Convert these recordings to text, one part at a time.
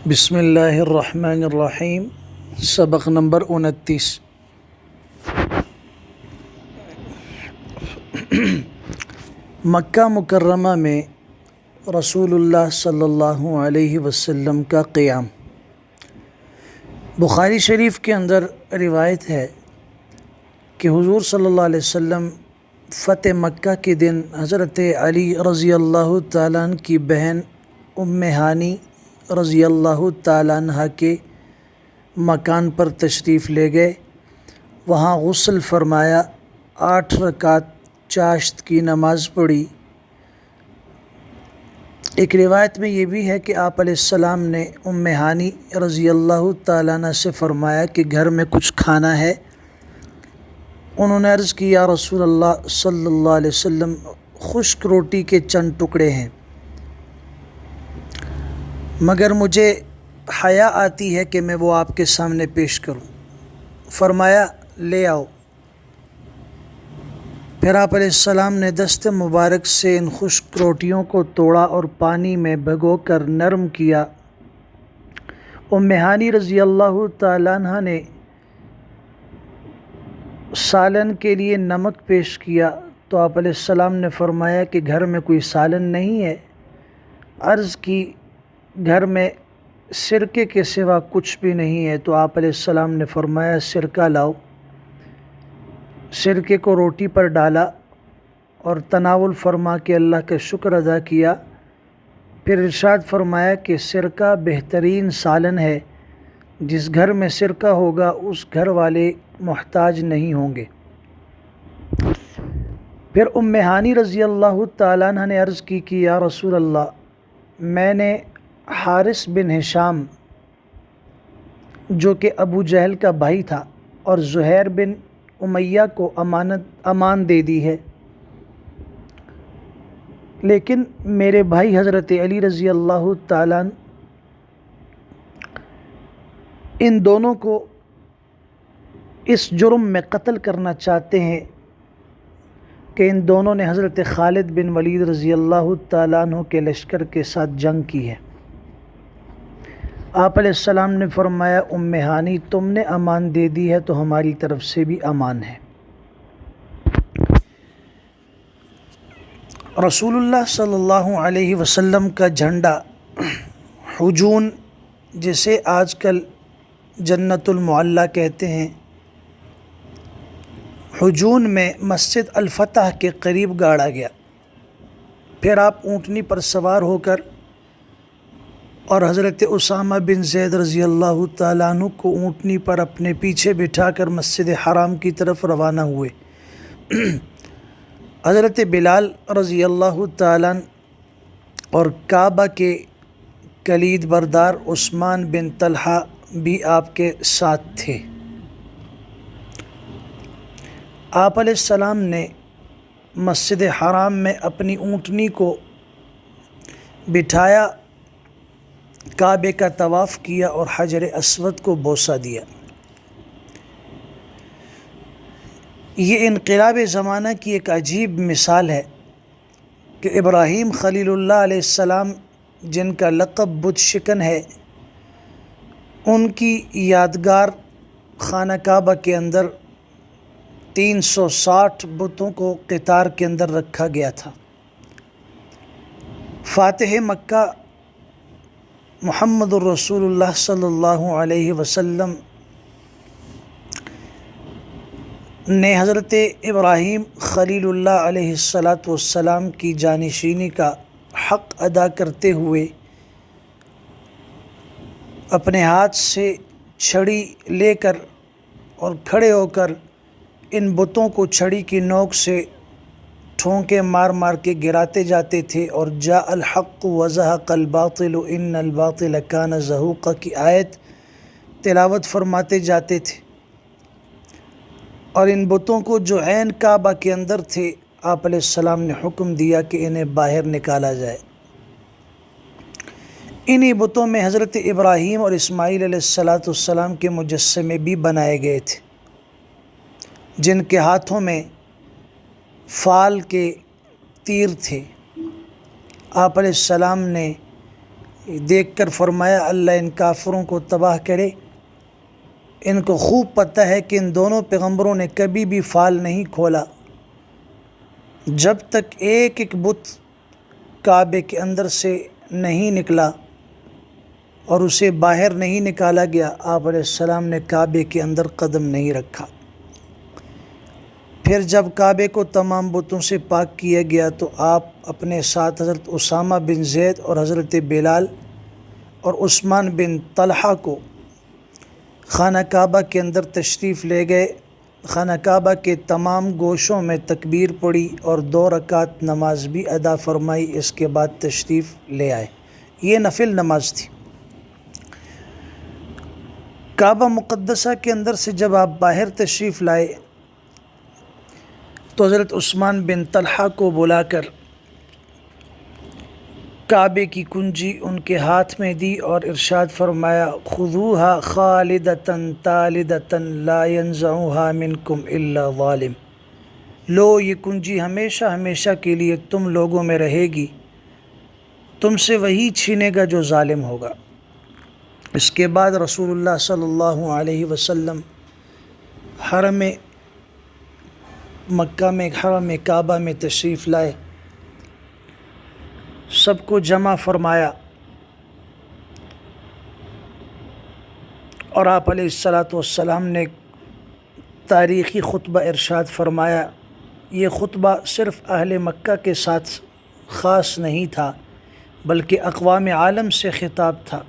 بسم اللہ الرحمن الرحیم۔ سبق نمبر 29۔ مکہ مکرمہ میں رسول اللہ صلی اللہ علیہ وسلم کا قیام۔ بخاری شریف کے اندر روایت ہے کہ حضور صلی اللہ علیہ وسلم فتح مکہ کے دن حضرت علی رضی اللہ تعالیٰ عنہ کی بہن ام ہانی رضی اللہ تعالیٰ عنہ کے مکان پر تشریف لے گئے۔ وہاں غسل فرمایا، 8 رکعت چاشت کی نماز پڑھی۔ ایک روایت میں یہ بھی ہے کہ آپ علیہ السلام نے ام ہانی رضی اللہ تعالیٰ عنہ سے فرمایا کہ گھر میں کچھ کھانا ہے۔ انہوں نے عرض کی، یا رسول اللہ صلی اللہ علیہ وسلم، خشک روٹی کے چند ٹکڑے ہیں، مگر مجھے حیا آتی ہے کہ میں وہ آپ کے سامنے پیش کروں۔ فرمایا، لے آؤ۔ پھر آپ علیہ السلام نے دست مبارک سے ان خشک روٹیوں کو توڑا اور پانی میں بھگو کر نرم کیا۔ ام ہانی رضی اللہ تعالیٰ عنہ نے سالن کے لیے نمک پیش کیا تو آپ علیہ السلام نے فرمایا کہ گھر میں کوئی سالن نہیں ہے۔ عرض کی، گھر میں سرکے کے سوا کچھ بھی نہیں ہے، تو آپ علیہ السلام نے فرمایا، سرکہ لاؤ۔ سرکے کو روٹی پر ڈالا اور تناول فرما کے اللہ کا شکر ادا کیا۔ پھر ارشاد فرمایا کہ سرکہ بہترین سالن ہے، جس گھر میں سرکہ ہوگا اس گھر والے محتاج نہیں ہوں گے۔ پھر ام ہانی رضی اللہ تعالیٰ عنہ نے عرض کی کہ یا رسول اللہ، میں نے حارث بن ہشام جو کہ ابو جہل کا بھائی تھا اور زہیر بن امیہ کو امان دے دی ہے، لیکن میرے بھائی حضرت علی رضی اللہ تعالیٰ عنہ ان دونوں کو اس جرم میں قتل کرنا چاہتے ہیں کہ ان دونوں نے حضرت خالد بن ولید رضی اللہ تعالیٰ عنہ کے لشکر کے ساتھ جنگ کی ہے۔ آپ علیہ السلام نے فرمایا، ام ہانی، تم نے امان دے دی ہے تو ہماری طرف سے بھی امان ہے۔ رسول اللہ صلی اللہ علیہ وسلم کا جھنڈا حجون، جسے آج کل جنت المعلیٰ کہتے ہیں، حجون میں مسجد الفتح کے قریب گاڑا گیا۔ پھر آپ اونٹنی پر سوار ہو کر اور حضرت اسامہ بن زید رضی اللہ تعالیٰ عنہ کو اونٹنی پر اپنے پیچھے بٹھا کر مسجد حرام کی طرف روانہ ہوئے۔ حضرت بلال رضی اللہ تعالیٰ عنہ اور کعبہ کے کلید بردار عثمان بن طلحہ بھی آپ کے ساتھ تھے۔ آپ علیہ السلام نے مسجد حرام میں اپنی اونٹنی کو بٹھایا، کعبے کا طواف کیا اور حجر اسود کو بوسہ دیا۔ یہ انقلاب زمانہ کی ایک عجیب مثال ہے کہ ابراہیم خلیل اللہ علیہ السلام، جن کا لقب بت شکن ہے، ان کی یادگار خانہ کعبہ کے اندر 360 بتوں کو قطار کے اندر رکھا گیا تھا۔ فاتح مکہ محمد الرسول اللہ صلی اللہ علیہ وسلم نے حضرت ابراہیم خلیل اللہ علیہ السلام کی جانشینی کا حق ادا کرتے ہوئے اپنے ہاتھ سے چھڑی لے کر اور کھڑے ہو کر ان بتوں کو چھڑی کی نوک سے ٹھونکے مار مار کے گراتے جاتے تھے، اور جاء الحق وزہق الباطل ان الباطل کان زہوقا کی آیت تلاوت فرماتے جاتے تھے۔ اور ان بتوں کو جو عین کعبہ کے اندر تھے، آپ علیہ السلام نے حکم دیا کہ انہیں باہر نکالا جائے۔ انہی بتوں میں حضرت ابراہیم اور اسماعیل علیہ السلام کے مجسمے بھی بنائے گئے تھے، جن کے ہاتھوں میں فال کے تیر تھے۔ آپ علیہ السلام نے دیکھ کر فرمایا اللہ ان کافروں کو تباہ کرے، ان کو خوب پتہ ہے کہ ان دونوں پیغمبروں نے کبھی بھی فال نہیں کھولا جب تک ایک ایک بت کعبے کے اندر سے نہیں نکلا اور اسے باہر نہیں نکالا گیا، آپ علیہ السلام نے کعبے کے اندر قدم نہیں رکھا۔ پھر جب کعبے کو تمام بتوں سے پاک کیا گیا تو آپ اپنے ساتھ حضرت اسامہ بن زید اور حضرت بلال اور عثمان بن طلحہ کو خانہ کعبہ کے اندر تشریف لے گئے۔ خانہ کعبہ کے تمام گوشوں میں تکبیر پڑی اور 2 رکعت نماز بھی ادا فرمائی، اس کے بعد تشریف لے آئے۔ یہ نفل نماز تھی۔ کعبہ مقدسہ کے اندر سے جب آپ باہر تشریف لائے تو حضرت عثمان بن طلحہ کو بلا کر کعبے کی کنجی ان کے ہاتھ میں دی اور ارشاد فرمایا خذوها خالدۃ طالدۃ لا ينزعها منکم الا ظالم، لو یہ کنجی ہمیشہ ہمیشہ کے لیے تم لوگوں میں رہے گی، تم سے وہی چھینے گا جو ظالم ہوگا۔ اس کے بعد رسول اللہ صلی اللہ علیہ وسلم حرم مکہ میں حرم کعبہ میں تشریف لائے، سب کو جمع فرمایا اور آپ علیہ السلام نے تاریخی خطبہ ارشاد فرمایا۔ یہ خطبہ صرف اہل مکہ کے ساتھ خاص نہیں تھا بلکہ اقوام عالم سے خطاب تھا۔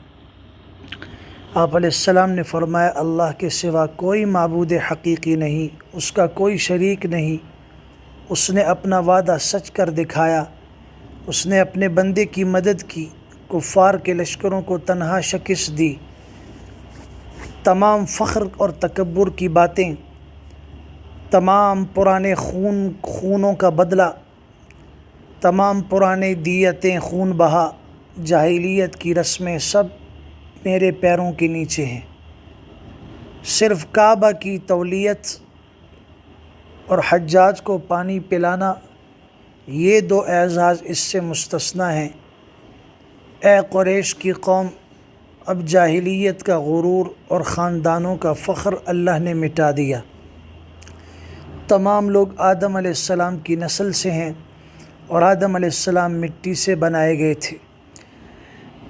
آپ علیہ السلام نے فرمایا اللہ کے سوا کوئی معبود حقیقی نہیں، اس کا کوئی شریک نہیں، اس نے اپنا وعدہ سچ کر دکھایا، اس نے اپنے بندے کی مدد کی، کفار کے لشکروں کو تنہا شکست دی۔ تمام فخر اور تکبر کی باتیں، تمام پرانے خونوں کا بدلہ، تمام پرانے دیتیں، خون بہا، جاہلیت کی رسمیں سب میرے پیروں کے نیچے ہیں۔ صرف کعبہ کی تولیت اور حجاج کو پانی پلانا، یہ 2 اعزاز اس سے مستثنیٰ ہیں۔ اے قریش کی قوم، اب جاہلیت کا غرور اور خاندانوں کا فخر اللہ نے مٹا دیا۔ تمام لوگ آدم علیہ السلام کی نسل سے ہیں اور آدم علیہ السلام مٹی سے بنائے گئے تھے۔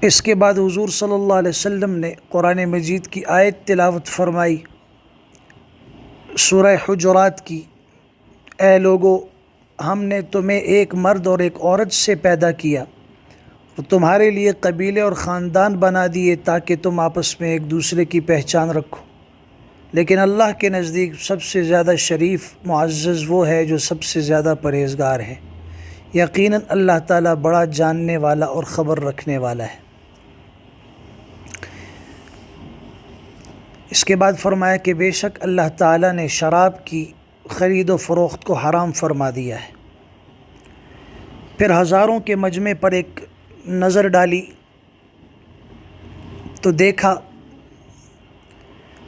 اس کے بعد حضور صلی اللہ علیہ وسلم نے قرآن مجید کی آیت تلاوت فرمائی، سورہ حجرات کی، اے لوگو ہم نے تمہیں ایک مرد اور ایک عورت سے پیدا کیا اور تمہارے لیے قبیلے اور خاندان بنا دیے تاکہ تم آپس میں ایک دوسرے کی پہچان رکھو، لیکن اللہ کے نزدیک سب سے زیادہ شریف معزز وہ ہے جو سب سے زیادہ پرہیزگار ہے، یقیناً اللہ تعالیٰ بڑا جاننے والا اور خبر رکھنے والا ہے۔ اس کے بعد فرمایا کہ بے شک اللہ تعالیٰ نے شراب کی خرید و فروخت کو حرام فرما دیا ہے۔ پھر ہزاروں کے مجمع پر ایک نظر ڈالی تو دیکھا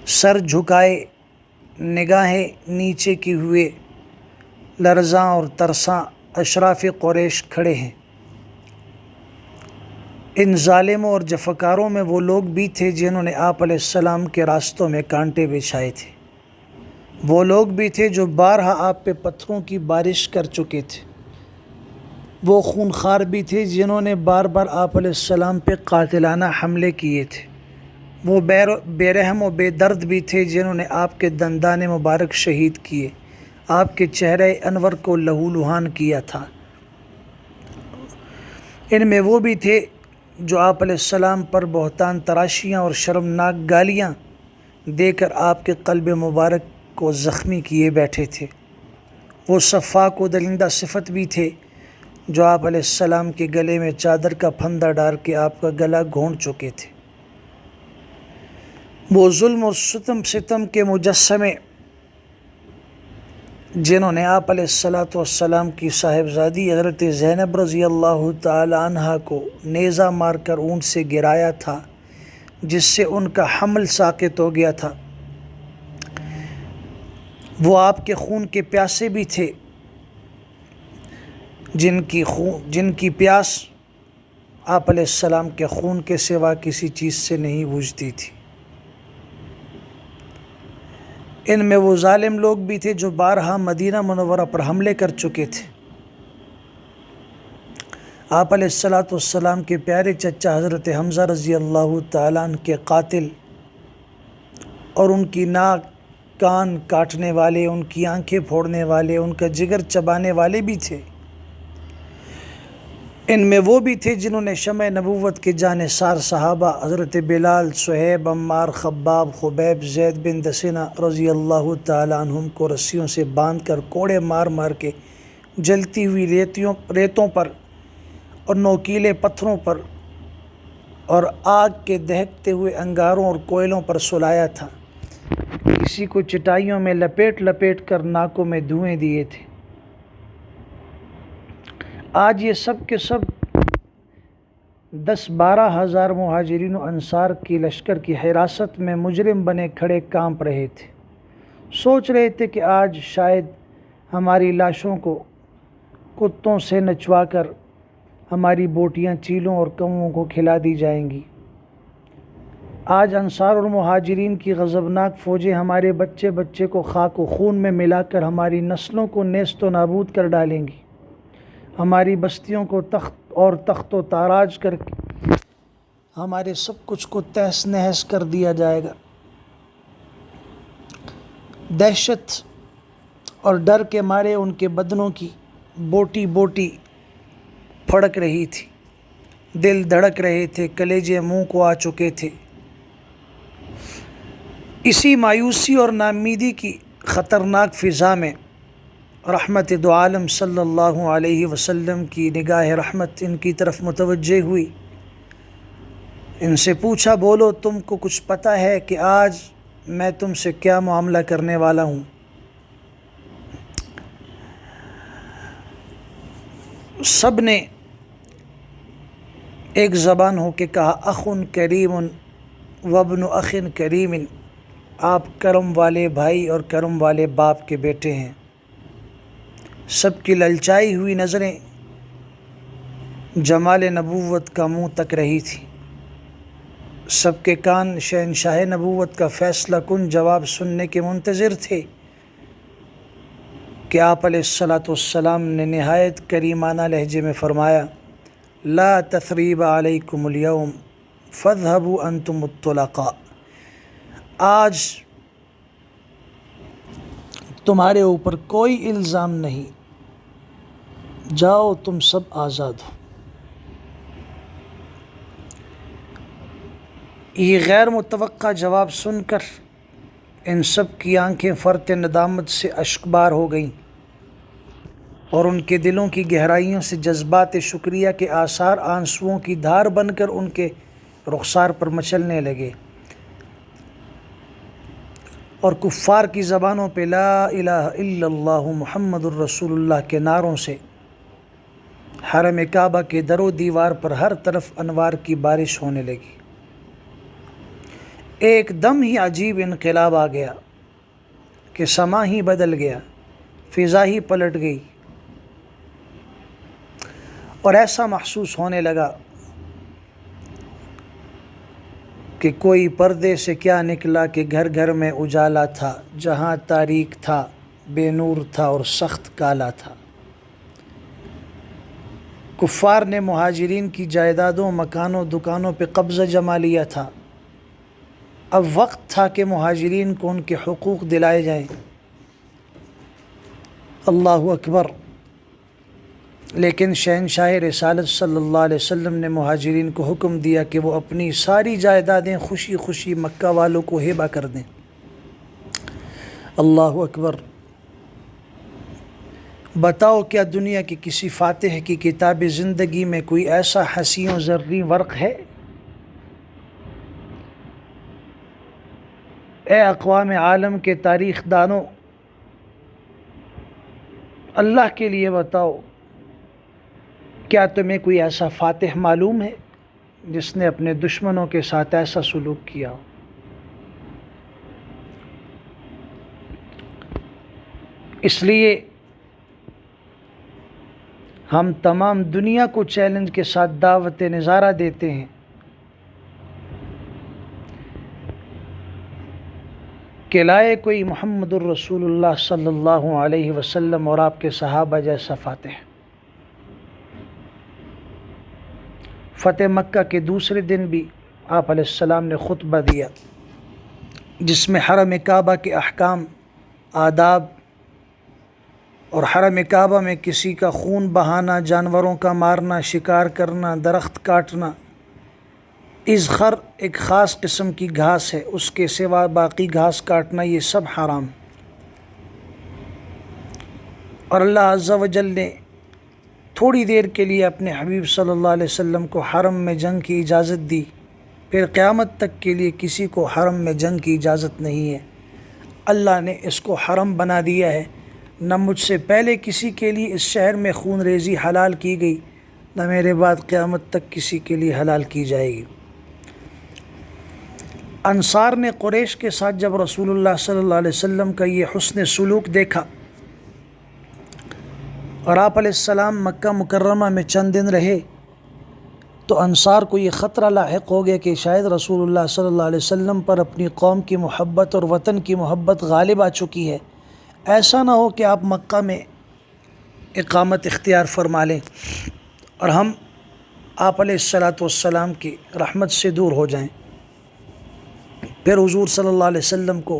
سر جھکائے، نگاہیں نیچے کی ہوئے، لرزاں اور ترساں اشراف قریش کھڑے ہیں۔ ان ظالموں اور جفاکاروں میں وہ لوگ بھی تھے جنہوں نے آپ علیہ السلام کے راستوں میں کانٹے بچھائے تھے، وہ لوگ بھی تھے جو بارہا آپ پہ پتھروں کی بارش کر چکے تھے، وہ خونخوار بھی تھے جنہوں نے بار بار آپ علیہ السلام پہ قاتلانہ حملے کیے تھے، وہ بے رحم و بے درد بھی تھے جنہوں نے آپ کے دندان مبارک شہید کیے، آپ کے چہرے انور کو لہو لہان کیا تھا۔ ان میں وہ بھی تھے جو آپ علیہ السلام پر بہتان تراشیاں اور شرمناک گالیاں دے کر آپ کے قلب مبارک کو زخمی کیے بیٹھے تھے، وہ صفاک و دلندہ صفت بھی تھے جو آپ علیہ السلام کے گلے میں چادر کا پھندا ڈال کے آپ کا گلا گھونٹ چکے تھے، وہ ظلم اور ستم کے مجسمے جنہوں نے آپ علیہ السلام کی صاحبزادی حضرت زینب رضی اللہ تعالی عنہ کو نیزہ مار کر اونٹ سے گرایا تھا، جس سے ان کا حمل ساقط ہو گیا تھا، وہ آپ کے خون کے پیاسے بھی تھے، جن کی پیاس آپ علیہ السلام کے خون کے سوا کسی چیز سے نہیں بوجھتی تھی۔ ان میں وہ ظالم لوگ بھی تھے جو بارہا مدینہ منورہ پر حملے کر چکے تھے۔ آپ علیہ السلام کے پیارے چچا حضرت حمزہ رضی اللہ تعالیٰ عنہ کے قاتل اور ان کی ناک کان کاٹنے والے، ان کی آنکھیں پھوڑنے والے، ان کا جگر چبانے والے بھی تھے۔ ان میں وہ بھی تھے جنہوں نے شمع نبوت کے جانثار صحابہ حضرت بلال، صہیب، عمار، خباب، خبیب، زید بن دسنہ رضی اللہ تعالیٰ عنہم کو رسیوں سے باندھ کر کوڑے مار مار کے جلتی ہوئی ریتوں پر اور نوکیلے پتھروں پر اور آگ کے دہکتے ہوئے انگاروں اور کوئلوں پر سلایا تھا۔ کسی کو چٹائیوں میں لپیٹ لپیٹ کر ناکوں میں دھوئیں دیے تھے۔ آج یہ سب کے سب 10-12 ہزار مہاجرین و انصار کی لشکر کی حراست میں مجرم بنے کھڑے کانپ رہے تھے، سوچ رہے تھے کہ آج شاید ہماری لاشوں کو کتوں سے نچوا کر ہماری بوٹیاں چیلوں اور کووں کو کھلا دی جائیں گی۔ آج انصار اور مہاجرین کی غضبناک فوجیں ہمارے بچے بچے کو خاک و خون میں ملا کر ہماری نسلوں کو نیست و نابود کر ڈالیں گی۔ ہماری بستیوں کو تخت و تاراج کر کے ہمارے سب کچھ کو تہس نہس کر دیا جائے گا۔ دہشت اور ڈر کے مارے ان کے بدنوں کی بوٹی بوٹی پھڑک رہی تھی، دل دھڑک رہے تھے، کلیجے منہ کو آ چکے تھے۔ اسی مایوسی اور ناامیدی کی خطرناک فضا میں رحمت دو عالم صلی اللہ علیہ وسلم کی نگاہ رحمت ان کی طرف متوجہ ہوئی۔ ان سے پوچھا، بولو، تم کو کچھ پتہ ہے کہ آج میں تم سے کیا معاملہ کرنے والا ہوں؟ سب نے ایک زبان ہو کے کہا، اخ کریم وابن اخ کریم، آپ کرم والے بھائی اور کرم والے باپ کے بیٹے ہیں۔ سب کی للچائی ہوئی نظریں جمال نبوت کا منہ تک رہی تھی۔ سب کے کان شہنشاہ نبوت کا فیصلہ کن جواب سننے کے منتظر تھے کہ آپ علیہ السلام نے نہایت کریمانہ لہجے میں فرمایا، لا تثریب علیکم اليوم فاذهبوا انتم الطلقاء۔ آج تمہارے اوپر کوئی الزام نہیں، جاؤ تم سب آزاد ہو۔ یہ غیر متوقع جواب سن کر ان سب کی آنکھیں فرط ندامت سے اشکبار ہو گئیں اور ان کے دلوں کی گہرائیوں سے جذبات شکریہ کے آثار آنسوؤں کی دھار بن کر ان کے رخسار پر مچلنے لگے، اور کفار کی زبانوں پہ لا الہ الا اللہ محمد الرسول اللہ کے نعروں سے حرم کعبہ کے در و دیوار پر ہر طرف انوار کی بارش ہونے لگی۔ ایک دم ہی عجیب انقلاب آ گیا کہ سما ہی بدل گیا، فضا ہی پلٹ گئی، اور ایسا محسوس ہونے لگا کہ کوئی پردے سے کیا نکلا کہ گھر گھر میں اجالا تھا، جہاں تاریک تھا، بے نور تھا اور سخت کالا تھا۔ کفار نے مہاجرین کی جائیدادوں، مکانوں، دکانوں پہ قبضہ جما لیا تھا۔ اب وقت تھا کہ مہاجرین کو ان کے حقوق دلائے جائیں۔ اللہ اکبر! لیکن شہنشاہ رسالت صلی اللہ علیہ وسلم نے مہاجرین کو حکم دیا کہ وہ اپنی ساری جائیدادیں خوشی خوشی مکہ والوں کو ہبہ کر دیں۔ اللہ اکبر! بتاؤ، کیا دنیا کی کسی فاتح کی کتاب زندگی میں کوئی ایسا حسین و زرین ورق ہے؟ اے اقوام عالم کے تاریخ دانوں، اللہ کے لیے بتاؤ، کیا تمہیں کوئی ایسا فاتح معلوم ہے جس نے اپنے دشمنوں کے ساتھ ایسا سلوک کیا ہو؟ اس لیے ہم تمام دنیا کو چیلنج کے ساتھ دعوت نظارہ دیتے ہیں کہ لائے کوئی محمد الرسول اللہ صلی اللہ علیہ وسلم اور آپ کے صحابہ جیسا فاتح۔ فتح مکہ کے دوسرے دن بھی آپ علیہ السلام نے خطبہ دیا جس میں حرم کعبہ کے احکام، آداب اور حرم کعبہ میں کسی کا خون بہانا، جانوروں کا مارنا، شکار کرنا، درخت کاٹنا، ازخر ایک خاص قسم کی گھاس ہے، اس کے سوا باقی گھاس کاٹنا، یہ سب حرام۔ اور اللہ عز و جل نے تھوڑی دیر کے لیے اپنے حبیب صلی اللہ علیہ وسلم کو حرم میں جنگ کی اجازت دی، پھر قیامت تک کے لیے کسی کو حرم میں جنگ کی اجازت نہیں ہے۔ اللہ نے اس کو حرم بنا دیا ہے، نہ مجھ سے پہلے کسی کے لیے اس شہر میں خون ریزی حلال کی گئی، نہ میرے بعد قیامت تک کسی کے لیے حلال کی جائے گی۔ انصار نے قریش کے ساتھ جب رسول اللہ صلی اللہ علیہ وسلم کا یہ حسن سلوک دیکھا اور آپ علیہ السلام مکہ مکرمہ میں چند دن رہے تو انصار کو یہ خطرہ لاحق ہو گیا کہ شاید رسول اللہ صلی اللہ علیہ وسلم پر اپنی قوم کی محبت اور وطن کی محبت غالب آ چکی ہے، ایسا نہ ہو کہ آپ مکہ میں اقامت اختیار فرما لیں اور ہم آپ علیہ السلام کی رحمت سے دور ہو جائیں۔ پھر حضور صلی اللہ علیہ وسلم کو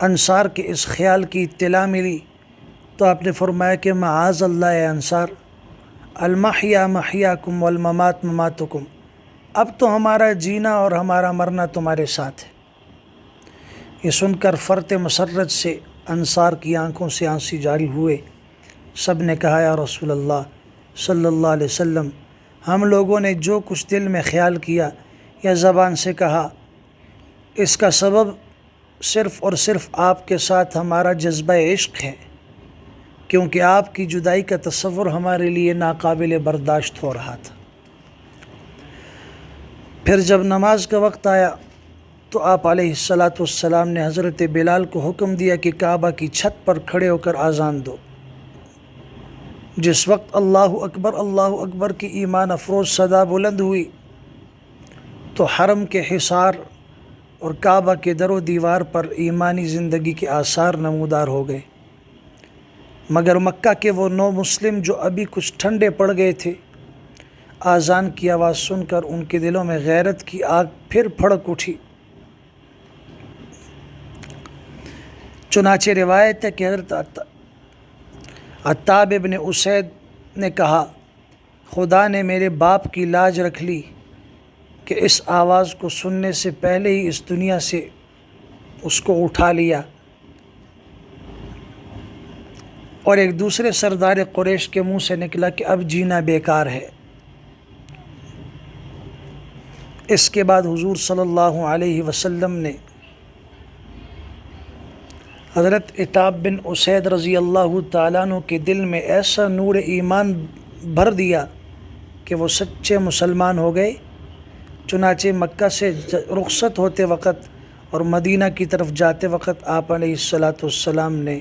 انصار کے اس خیال کی اطلاع ملی تو آپ نے فرمایا کہ معاذ اللہ اے انصار، المحیا محیاکم والممات مماتکم، اب تو ہمارا جینا اور ہمارا مرنا تمہارے ساتھ ہے۔ یہ سن کر فرط مسرت سے انصار کی آنکھوں سے آنسو جاری ہوئے۔ سب نے کہا یا رسول اللہ صلی اللہ علیہ وسلم، ہم لوگوں نے جو کچھ دل میں خیال کیا یا زبان سے کہا، اس کا سبب صرف اور صرف آپ کے ساتھ ہمارا جذبہ عشق ہے، کیونکہ آپ کی جدائی کا تصور ہمارے لیے ناقابل برداشت ہو رہا تھا۔ پھر جب نماز کا وقت آیا تو آپ علیہ السلام نے حضرت بلال کو حکم دیا کہ کعبہ کی چھت پر کھڑے ہو کر اذان دو۔ جس وقت اللہ اکبر کی ایمان افروز صدا بلند ہوئی تو حرم کے حصار اور کعبہ کے در و دیوار پر ایمانی زندگی کے آثار نمودار ہو گئے، مگر مکہ کے وہ نو مسلم جو ابھی کچھ ٹھنڈے پڑ گئے تھے، اذان کی آواز سن کر ان کے دلوں میں غیرت کی آگ پھر بھڑک اٹھی۔ چنانچہ روایت ہے کہ حضرت عتاب ابن اسید نے کہا، خدا نے میرے باپ کی لاج رکھ لی کہ اس آواز کو سننے سے پہلے ہی اس دنیا سے اس کو اٹھا لیا۔ اور ایک دوسرے سردار قریش کے منہ سے نکلا کہ اب جینا بیکار ہے۔ اس کے بعد حضور صلی اللہ علیہ وسلم نے حضرت عتاب بن اسید رضی اللہ تعالیٰ عنہ کے دل میں ایسا نور ایمان بھر دیا کہ وہ سچے مسلمان ہو گئے۔ چنانچہ مکہ سے رخصت ہوتے وقت اور مدینہ کی طرف جاتے وقت آپ علیہ السلام نے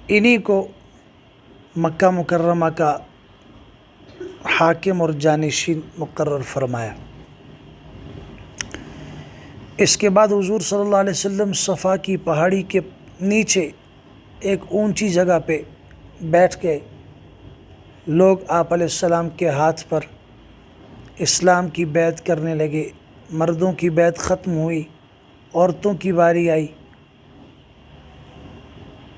انہی کو مکہ مکرمہ کا حاکم اور جانشین مقرر فرمایا۔ اس کے بعد حضور صلی اللہ علیہ وسلم صفا کی پہاڑی کے نیچے ایک اونچی جگہ پہ بیٹھ گئے۔ لوگ آپ علیہ السلام کے ہاتھ پر اسلام کی بیعت کرنے لگے۔ مردوں کی بیعت ختم ہوئی، عورتوں کی باری آئی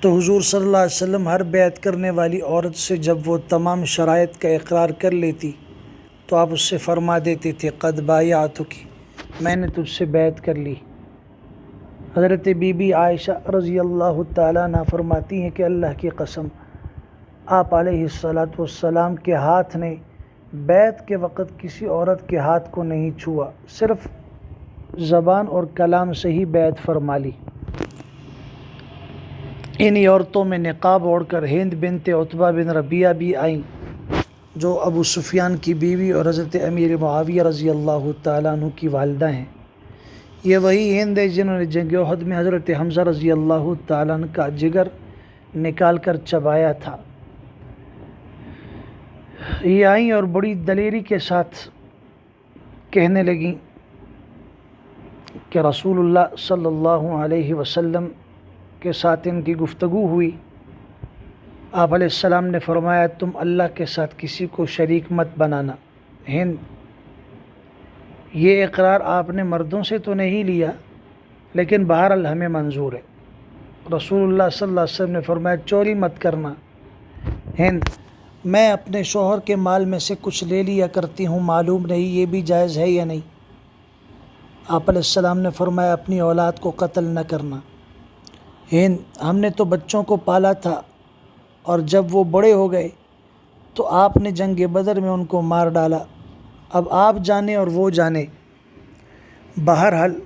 تو حضور صلی اللہ علیہ وسلم ہر بیعت کرنے والی عورت سے جب وہ تمام شرائط کا اقرار کر لیتی تو آپ اس سے فرما دیتے تھے قد بایعتک، میں نے تجھ سے بیعت کر لی۔ حضرت بی بی عائشہ رضی اللہ تعالیٰ عنہ فرماتی ہیں کہ اللہ کی قسم، آپ علیہ السلام کے ہاتھ نے بیعت کے وقت کسی عورت کے ہاتھ کو نہیں چھوا، صرف زبان اور کلام سے ہی بیعت فرما لی۔ انہی عورتوں میں نقاب اوڑھ کر ہند بنت عتبہ بن ربیعہ بھی آئیں جو ابو سفیان کی بیوی اور حضرت امیر معاویہ رضی اللہ تعالیٰ عنہ کی والدہ ہیں۔ یہ وہی ہند ہے جنہوں نے جنگ احد میں حضرت حمزہ رضی اللہ تعالیٰ عنہ کا جگر نکال کر چبایا تھا۔ یہ آئیں اور بڑی دلیری کے ساتھ کہنے لگیں کہ رسول اللہ صلی اللہ علیہ وسلم کے ساتھ ان کی گفتگو ہوئی۔ آپ علیہ السلام نے فرمایا تم اللہ کے ساتھ کسی کو شریک مت بنانا۔ ہند، یہ اقرار آپ نے مردوں سے تو نہیں لیا، لیکن بہرحال ہمیں منظور ہے۔ رسول اللہ صلی اللہ علیہ وسلم نے فرمایا چوری مت کرنا۔ ہند، میں اپنے شوہر کے مال میں سے کچھ لے لیا کرتی ہوں، معلوم نہیں یہ بھی جائز ہے یا نہیں۔ آپ علیہ السلام نے فرمایا اپنی اولاد کو قتل نہ کرنا۔ ہند، ہم نے تو بچوں کو پالا تھا اور جب وہ بڑے ہو گئے تو آپ نے جنگ بدر میں ان کو مار ڈالا، اب آپ جانے اور وہ جانے۔ بہرحال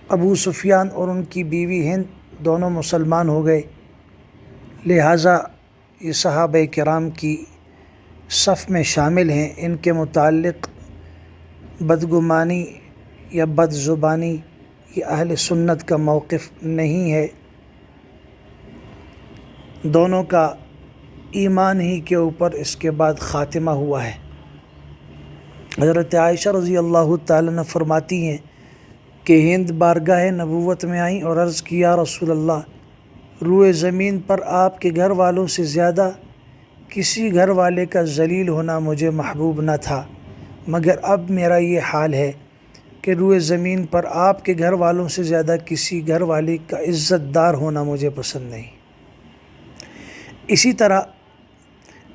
ابو سفیان اور ان کی بیوی ہند دونوں مسلمان ہو گئے، لہٰذا یہ صحابہ کرام کی صف میں شامل ہیں۔ ان کے متعلق بدگمانی یا بد زبانی یہ اہل سنت کا موقف نہیں ہے، دونوں کا ایمان ہی کے اوپر اس کے بعد خاتمہ ہوا ہے۔ حضرت عائشہ رضی اللہ تعالیٰ عنہ فرماتی ہیں کہ ہند بارگاہ نبوت میں آئیں اور عرض کیا رسول اللہ، روئے زمین پر آپ کے گھر والوں سے زیادہ کسی گھر والے کا ذلیل ہونا مجھے محبوب نہ تھا، مگر اب میرا یہ حال ہے کہ روئے زمین پر آپ کے گھر والوں سے زیادہ کسی گھر والے کا عزت دار ہونا مجھے پسند نہیں۔ اسی طرح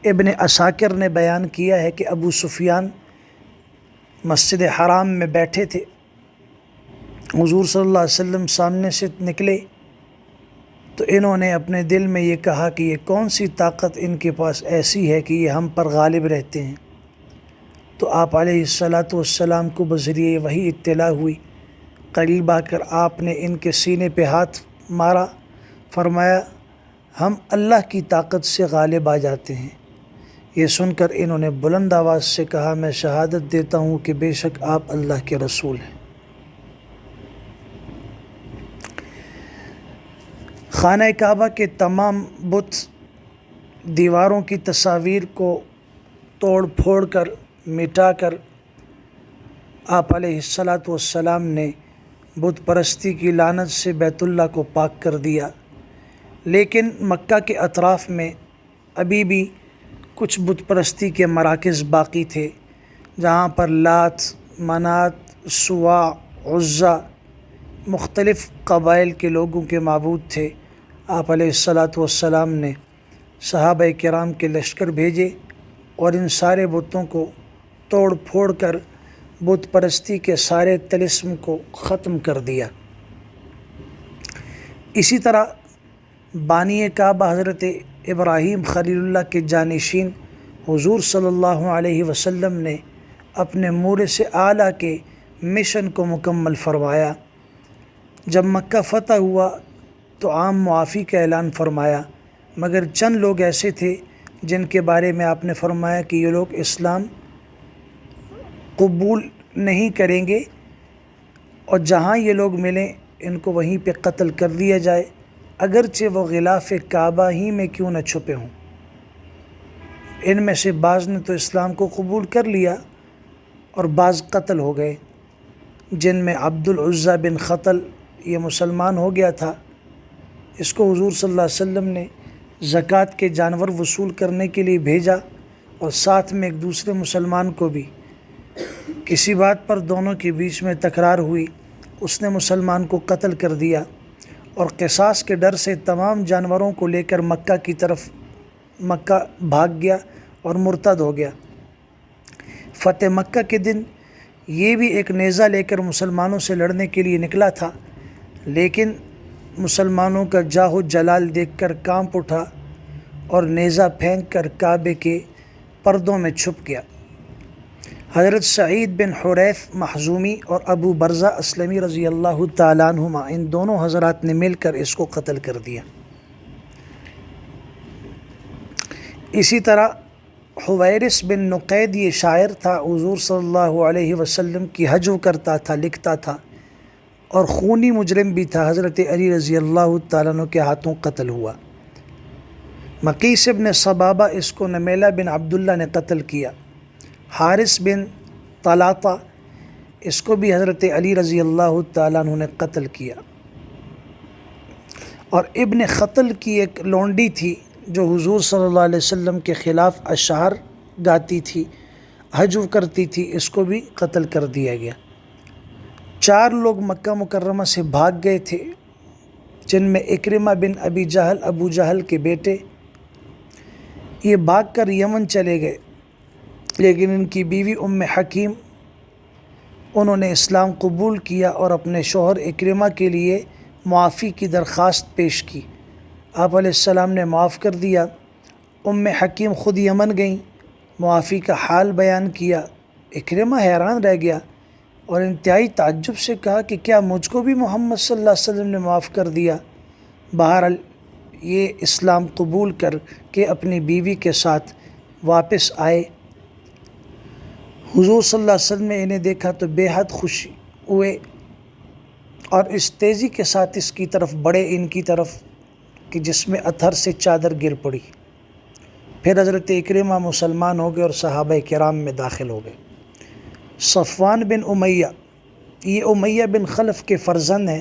ابن عساکر نے بیان کیا ہے کہ ابو سفیان مسجد حرام میں بیٹھے تھے، حضور صلی اللہ علیہ وسلم سامنے سے نکلے تو انہوں نے اپنے دل میں یہ کہا کہ یہ کون سی طاقت ان کے پاس ایسی ہے کہ یہ ہم پر غالب رہتے ہیں۔ تو آپ علیہ السلام کو بذریعہ وحی اطلاع ہوئی، قریب آ کر آپ نے ان کے سینے پہ ہاتھ مارا، فرمایا ہم اللہ کی طاقت سے غالب آ جاتے ہیں۔ یہ سن کر انہوں نے بلند آواز سے کہا میں شہادت دیتا ہوں کہ بے شک آپ اللہ کے رسول ہیں۔ خانہ کعبہ کے تمام بت دیواروں کی تصاویر کو توڑ پھوڑ کر مٹا کر آپ علیہ السلام نے بت پرستی کی لعنت سے بیت اللہ کو پاک کر دیا، لیکن مکہ کے اطراف میں ابھی بھی کچھ بت پرستی کے مراکز باقی تھے، جہاں پر لات، منات، سوا، عزا مختلف قبائل کے لوگوں کے معبود تھے۔ آپ علیہ السلام نے صحابہ کرام کے لشکر بھیجے اور ان سارے بتوں کو توڑ پھوڑ کر بت پرستی کے سارے طلسم کو ختم کر دیا۔ اسی طرح بانی کعبہ حضرت ابراہیم خلیل اللہ کے جانشین حضور صلی اللہ علیہ وسلم نے اپنے مورث سے اعلیٰ کے مشن کو مکمل فرمایا۔ جب مکہ فتح ہوا تو عام معافی کا اعلان فرمایا، مگر چند لوگ ایسے تھے جن کے بارے میں آپ نے فرمایا کہ یہ لوگ اسلام قبول نہیں کریں گے اور جہاں یہ لوگ ملیں ان کو وہیں پہ قتل کر دیا جائے، اگرچہ وہ غلاف کعبہ ہی میں کیوں نہ چھپے ہوں۔ ان میں سے بعض نے تو اسلام کو قبول کر لیا اور بعض قتل ہو گئے، جن میں عبد العزیٰ بن خطل یہ مسلمان ہو گیا تھا۔ اس کو حضور صلی اللہ علیہ وسلم نے زکوٰۃ کے جانور وصول کرنے کے لیے بھیجا اور ساتھ میں ایک دوسرے مسلمان کو بھی۔ کسی بات پر دونوں کے بیچ میں تکرار ہوئی، اس نے مسلمان کو قتل کر دیا اور قصاص کے ڈر سے تمام جانوروں کو لے کر مکہ کی طرف مکہ بھاگ گیا اور مرتد ہو گیا۔ فتح مکہ کے دن یہ بھی ایک نیزہ لے کر مسلمانوں سے لڑنے کے لیے نکلا تھا، لیکن مسلمانوں کا جاہ و جلال دیکھ کر کانپ اٹھا اور نیزہ پھینک کر کعبے کے پردوں میں چھپ گیا۔ حضرت سعید بن حریث مخزومی اور ابو برزہ اسلمی رضی اللہ تعالیٰ عنہما ان دونوں حضرات نے مل کر اس کو قتل کر دیا۔ اسی طرح حویرث بن نقید یہ شاعر تھا، حضور صلی اللہ علیہ وسلم کی ہجو کرتا تھا، لکھتا تھا اور خونی مجرم بھی تھا، حضرت علی رضی اللہ تعالیٰ عنہ کے ہاتھوں قتل ہوا۔ مقیس بن صبابہ اس کو نمیلہ بن عبداللہ نے قتل کیا۔ حارث بن طلاطہ اس کو بھی حضرت علی رضی اللہ تعالیٰ عنہ نے قتل کیا۔ اور ابن خطل کی ایک لونڈی تھی جو حضور صلی اللہ علیہ وسلم کے خلاف اشعار گاتی تھی، ہجو کرتی تھی، اس کو بھی قتل کر دیا گیا۔ 4 لوگ مکہ مکرمہ سے بھاگ گئے تھے، جن میں اکرمہ بن ابی جہل ابو جہل کے بیٹے، یہ بھاگ کر یمن چلے گئے، لیکن ان کی بیوی حکیم انہوں نے اسلام قبول کیا اور اپنے شوہر اکرمہ کے لیے معافی کی درخواست پیش کی۔ آپ علیہ السلام نے معاف کر دیا۔ حکیم خود یمن گئیں، معافی کا حال بیان کیا۔ اکرمہ حیران رہ گیا اور انتہائی تعجب سے کہا کہ کیا مجھ کو بھی محمد صلی اللہ علیہ وسلم نے معاف کر دیا؟ بہرحال یہ اسلام قبول کر کے اپنی بیوی کے ساتھ واپس آئے۔ حضور صلی اللہ علیہ وسلم نے انہیں دیکھا تو بے حد خوشی ہوئے اور اس تیزی کے ساتھ اس کی طرف بڑھے، ان کی طرف، کہ جس میں اطہر سے چادر گر پڑی۔ پھر حضرت اکرمہ مسلمان ہو گئے اور صحابہ کرام میں داخل ہو گئے۔ صفوان بن امیہ، یہ امیہ بن خلف کے فرزند ہیں،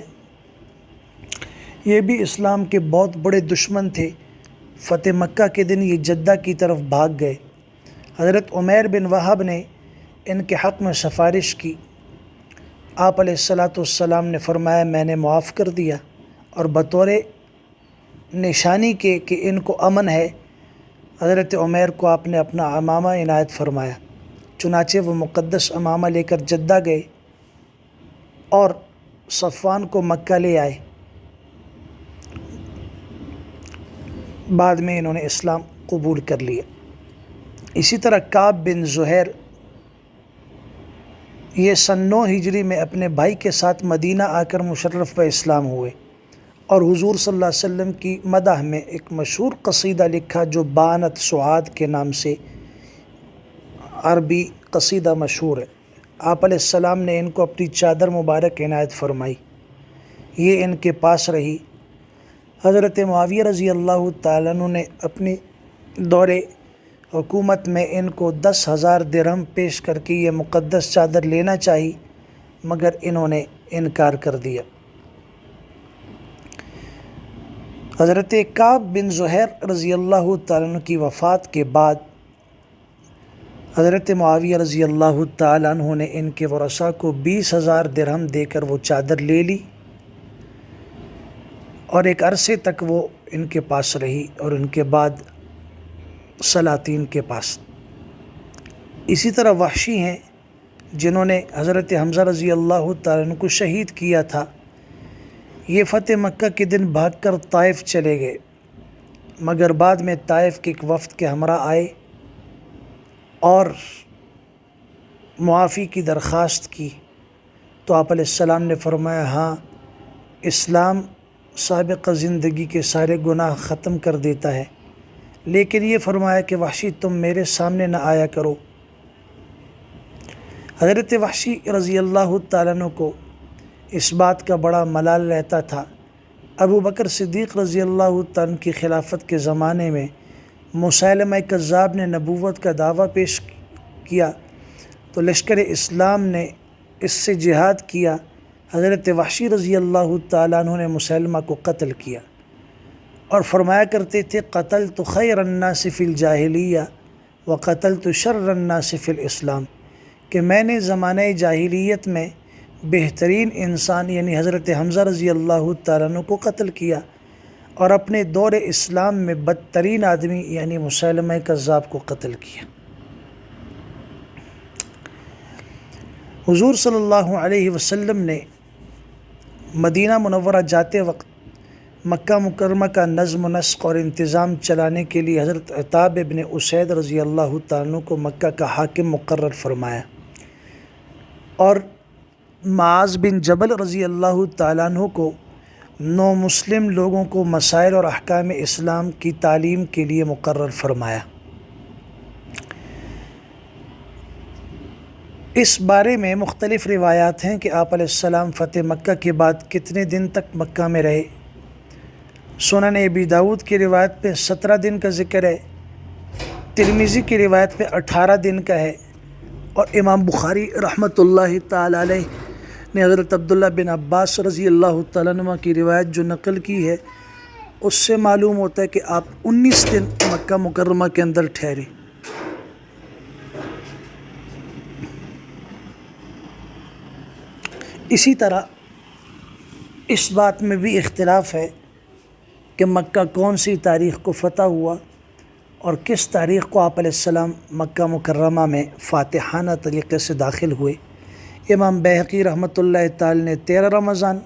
یہ بھی اسلام کے بہت بڑے دشمن تھے۔ فتح مکہ کے دن یہ جدہ کی طرف بھاگ گئے۔ حضرت عمیر بن وہب نے ان کے حق میں سفارش کی۔ آپ علیہ السلام نے فرمایا میں نے معاف کر دیا، اور بطور نشانی کے کہ ان کو امن ہے، حضرت عمیر کو آپ نے اپنا عمامہ عنایت فرمایا۔ چنانچہ وہ مقدس عمامہ لے کر جدہ گئے اور صفوان کو مکہ لے آئے۔ بعد میں انہوں نے اسلام قبول کر لیا۔ اسی طرح کعب بن زہیر، یہ سن 9 ہجری میں اپنے بھائی کے ساتھ مدینہ آ کر مشرف و اسلام ہوئے اور حضور صلی اللہ علیہ وسلم کی مدح میں ایک مشہور قصیدہ لکھا جو بانت سعاد کے نام سے عربی قصیدہ مشہور ہے۔ آپ علیہ السلام نے ان کو اپنی چادر مبارک عنایت فرمائی، یہ ان کے پاس رہی۔ حضرت معاویہ رضی اللہ تعالیٰ عنہ نے اپنی دور حکومت میں ان کو 10,000 درہم پیش کر کے یہ مقدس چادر لینا چاہی، مگر انہوں نے انکار کر دیا۔ حضرت کعب بن زہیر رضی اللہ تعالیٰ عنہ کی وفات کے بعد حضرت معاویہ رضی اللہ تعالیٰ عنہ نے ان کے ورثاء کو 20,000 درہم دے کر وہ چادر لے لی، اور ایک عرصے تک وہ ان کے پاس رہی اور ان کے بعد سلاطین کے پاس۔ اسی طرح وحشی ہیں جنہوں نے حضرت حمزہ رضی اللہ تعالیٰ عنہ کو شہید کیا تھا، یہ فتح مکہ کے دن بھاگ کر طائف چلے گئے، مگر بعد میں طائف کے ایک وفد کے ہمراہ آئے اور معافی کی درخواست کی، تو آپ علیہ السلام نے فرمایا ہاں، اسلام سابقہ زندگی کے سارے گناہ ختم کر دیتا ہے، لیکن یہ فرمایا کہ وحشی تم میرے سامنے نہ آیا کرو۔ حضرت وحشی رضی اللہ تعالیٰ عنہ کو اس بات کا بڑا ملال رہتا تھا۔ ابو بکر صدیق رضی اللہ تعالیٰ عنہ کی خلافت کے زمانے میں مسیلمہ کذاب نے نبوت کا دعویٰ پیش کیا تو لشکر اسلام نے اس سے جہاد کیا۔ حضرت وحشی رضی اللہ تعالیٰ عنہ نے مسیلمہ کو قتل کیا اور فرمایا کرتے تھے قتلت خیر الناس فی الجاہلیہ وقتلت شر الناس فی الاسلام، کہ میں نے زمانہ جاہلیت میں بہترین انسان یعنی حضرت حمزہ رضی اللہ تعالیٰ عنہ کو قتل کیا، اور اپنے دور اسلام میں بدترین آدمی یعنی مسیلمہ کذاب کو قتل کیا۔ حضور صلی اللہ علیہ وسلم نے مدینہ منورہ جاتے وقت مکہ مکرمہ کا نظم و نسق اور انتظام چلانے کے لیے حضرت عتاب ابن اسید رضی اللہ تعالیٰ عنہ کو مکہ کا حاکم مقرر فرمایا، اور معاذ بن جبل رضی اللہ تعالیٰ عنہ کو نو مسلم لوگوں کو مسائل اور احکام اسلام کی تعلیم کے لیے مقرر فرمایا۔ اس بارے میں مختلف روایات ہیں کہ آپ علیہ السلام فتح مکہ کے بعد کتنے دن تک مکہ میں رہے۔ سنن ابی داؤد کی روایت پہ 17 دن کا ذکر ہے، ترمذی کی روایت پہ 18 دن کا ہے، اور امام بخاری رحمۃ اللہ تعالی علیہ نے حضرت عبداللہ بن عباس رضی اللہ تعالیٰ عنہ کی روایت جو نقل کی ہے اس سے معلوم ہوتا ہے کہ آپ 19 دن مکہ مکرمہ کے اندر ٹھہرے۔ اسی طرح اس بات میں بھی اختلاف ہے کہ مکہ کون سی تاریخ کو فتح ہوا اور کس تاریخ کو آپ علیہ السلام مکہ مکرمہ میں فاتحانہ طریقے سے داخل ہوئے۔ امام بیہقی رحمۃ اللہ تعالی نے 13 رمضان،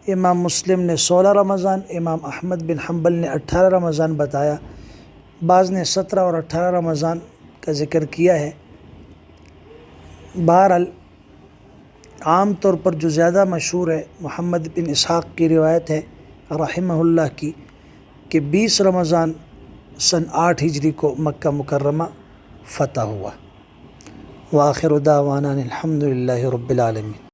امام مسلم نے 16 رمضان، امام احمد بن حنبل نے 18 رمضان بتایا، بعض نے 17 اور 18 رمضان کا ذکر کیا ہے۔ بہرحال عام طور پر جو زیادہ مشہور ہے محمد بن اسحاق کی روایت ہے رحمہ اللہ کی کہ 20 رمضان سن 8 ہجری کو مکہ مکرمہ فتح ہوا۔ وآخر دعوانا الحمد للہ رب العالمین۔